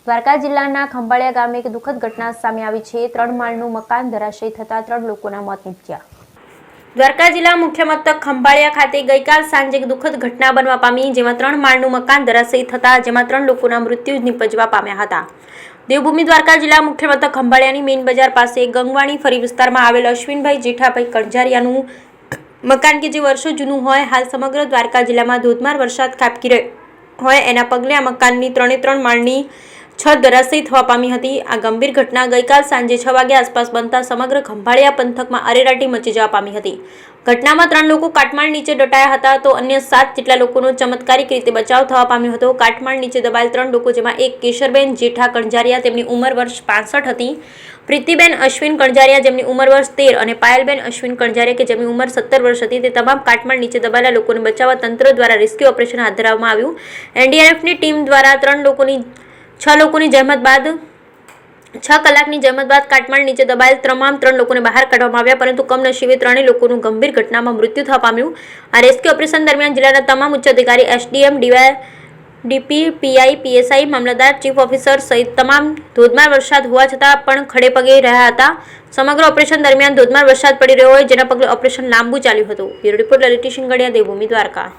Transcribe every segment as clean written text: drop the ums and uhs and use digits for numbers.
દ્વારકા જિલ્લાના ખંભાળિયા ગામે એક દુઃખદ ઘટના સામે આવી છે। 3 માળનું મકાન ધરાશયી થતા 3 લોકોના મોત નીપજ્યા। દ્વારકા જિલ્લા મુખ્ય મથક ખંભાળિયા ખાતે ગઈકાલ સાંજે એક દુઃખદ ઘટના બનવા પામી, જેમાં 3 માળનું મકાન ધરાશયી થતા જેમાં 3 લોકોના મૃત્યુ નીપજવા પામ્યા હતા। દેવભૂમિ દ્વારકા જિલ્લા મુખ્ય મથક ખંભાળિયાની મેઇન બજાર પાસે ગંગવાણી ફરી વિસ્તારમાં આવેલ અશ્વિનભાઈ જેઠાભાઈ કણઝારિયાનું મકાન કે જે વર્ષો જૂનું હોય, હાલ સમગ્ર દ્વારકા જિલ્લામાં ધોધમાર વરસાદ ખાબકી રહ્યો હોય એના પગલે આ મકાનની 3 માળની છત ધરાશયી થવા પામી હતી। આ ગંભીર ઘટના ગઈકાલ સાંજે 6 વાગ્યા આસપાસ બનતા સમગ્ર ખંભાળિયા પંથકમાં અરેરાટી મચી જવા પામી હતી। ઘટનામાં 3 લોકો કાટમાળ નીચે દટાયા હતા, તો અન્ય 7 જેટલા લોકોનો ચમત્કારિક રીતે બચાવ થવા પામ્યો હતો। કાટમાળ નીચે દબાયેલ 3 લોકો, જેમાં એક કેશરબેન જેઠા કણઝારિયા, તેમની ઉંમર વર્ષ 65 હતી, પ્રીતિબેન અશ્વિન કણઝારિયા, જેમની ઉંમર વર્ષ 13, અને પાયલબેન અશ્વિન કણઝારિયા, કે જેમની ઉંમર 17 વર્ષ હતી, તે તમામ કાટમાળ નીચે દબાયેલા લોકોને બચાવવા તંત્ર દ્વારા રેસ્ક્યુ ઓપરેશન હાથ ધરવામાં આવ્યું। એનડીઆરએફની ટીમ દ્વારા 6 લોકોની જહેમત બાદ 6 કલાકની જહેમત બાદ કાટમાળ નીચે દબાયેલ તમામ 3 લોકોને બહાર કાઢવામાં આવ્યા, પરંતુ કમનસીબે 3 લોકોનું ગંભીર ઘટનામાં મૃત્યુ થવા પામ્યું। આ રેસ્ક્યુ ઓપરેશન દરમિયાન જિલ્લાના તમામ ઉચ્ચ અધિકારી, એસડીએમ, ડીપી, પીઆઈ, પીએસઆઈ, મામલતદાર, ચીફ ઓફિસર સહિત તમામ ધોધમાર વરસાદ હોવા છતાં પણ ખડે પગે રહ્યા હતા। સમગ્ર ઓપરેશન દરમિયાન ધોધમાર વરસાદ પડી રહ્યો હોય, જેના પગલે ઓપરેશન લાંબુ ચાલ્યું હતું। Bureau report, Lalit Shingadiya, Devbhumi Dwarka.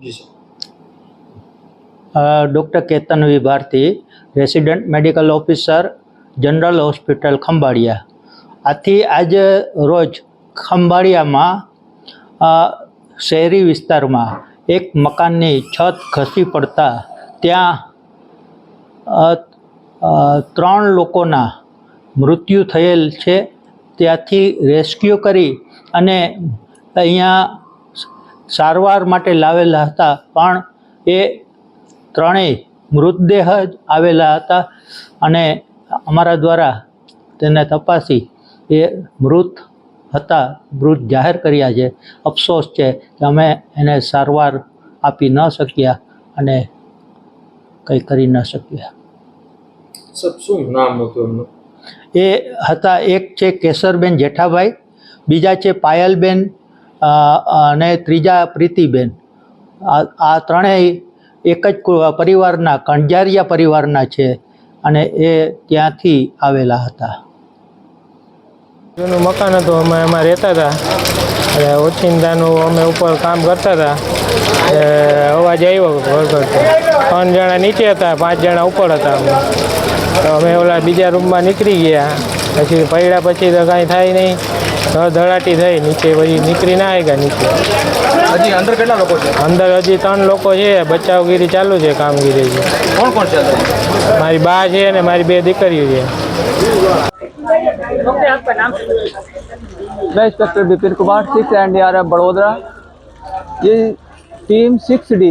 जी sir. Doctor Ketan V Bharti, resident medical officer, general hospital Khambhalia. आथी आज रोज खंभाळियामां शहरी विस्तारमां एक मकाननी छत खसी पड़ता त्यां 3 लोकोना मृत्यु थयेल छे। ત્યાંથી રેસ્ક્યુ કરી અને અહીંયા સારવાર માટે લાવેલા હતા, પણ એ ત્રણેય મૃતદેહ જ આવેલા હતા અને અમારા દ્વારા તેને તપાસી એ મૃત હતા, મૃત જાહેર કર્યા છે। અફસોસ છે કે અમે એને સારવાર આપી ન શક્યા અને કંઈ કરી ન શક્યા। सब શું નામ હતું એમનું? એ હતા, એક છે કેસરબેન જેઠાભાઈ, બીજા છે પાયલબેન અને ત્રીજા પ્રીતિબેન। આ ત્રણેય એક જ પરિવારના, કણજારિયા પરિવારના છે અને એ ત્યાંથી આવેલા હતા। જૂનું મકાન હતું, અમે એમાં રહેતા હતા અને ઓચિંતાનું અમે ઉપર કામ કરતા હતા। અવાજ આવ્યો વળગડતો, 3 જણા નીચે હતા, 5 જણા ઉપર હતા। તો અમે ઓલા બીજા રૂમમાં નીકળી ગયા, પછી પડ્યા પછી તો કાંઈ થાય નહીં, ધડાટી થઈ નીચે, પછી નીકળી ના આવ્યા નીચે। હજી અંદર કેટલા લોકો છે? અંદર હજી 3 લોકો છે, બચાવગીરી ચાલુ છે, કામગીરી છે। કોણ કોણ છે અંદર? મારી બા છે અને મારી 2 દીકરીઓ છે। मैं इंस्पेक्टर विपिन कुमार, 6 NDRF बड़ोदरा। ये team 6D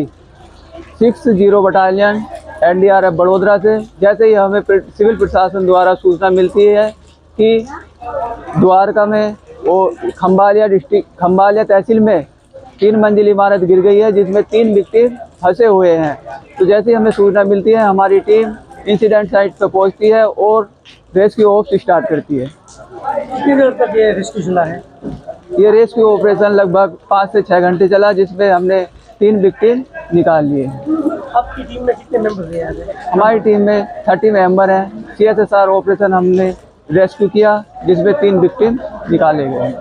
60 battalion NDRF Vadodara से, जैसे ही हमें सिविल प्रशासन द्वारा सूचना मिलती है कि द्वारका में वो खंभालिया डिस्ट्रिक्ट, खंभालिया तहसील में 3 मंजिल इमारत गिर गई है जिसमें 3 विक्टिम फंसे हुए हैं, तो जैसे ही हमें सूचना मिलती है हमारी टीम इंसिडेंट साइट पर पहुंचती है और रेस्क्यू ऑप्स स्टार्ट करती है। कितनी देर तक ये रेस्क्यू चला है? ये रेस्क्यू ऑपरेशन लगभग 5 से 6 घंटे चला, जिसमें हमने 3 विक्टिम निकाल लिए। आपकी टीम में कितने मेंबर हैं यहाँ पे? हमारी टीम में 30 मेंबर हैं। CSSR ऑपरेशन हमने रेस्क्यू किया जिसमें 3 विक्टिम निकाले गए हैं।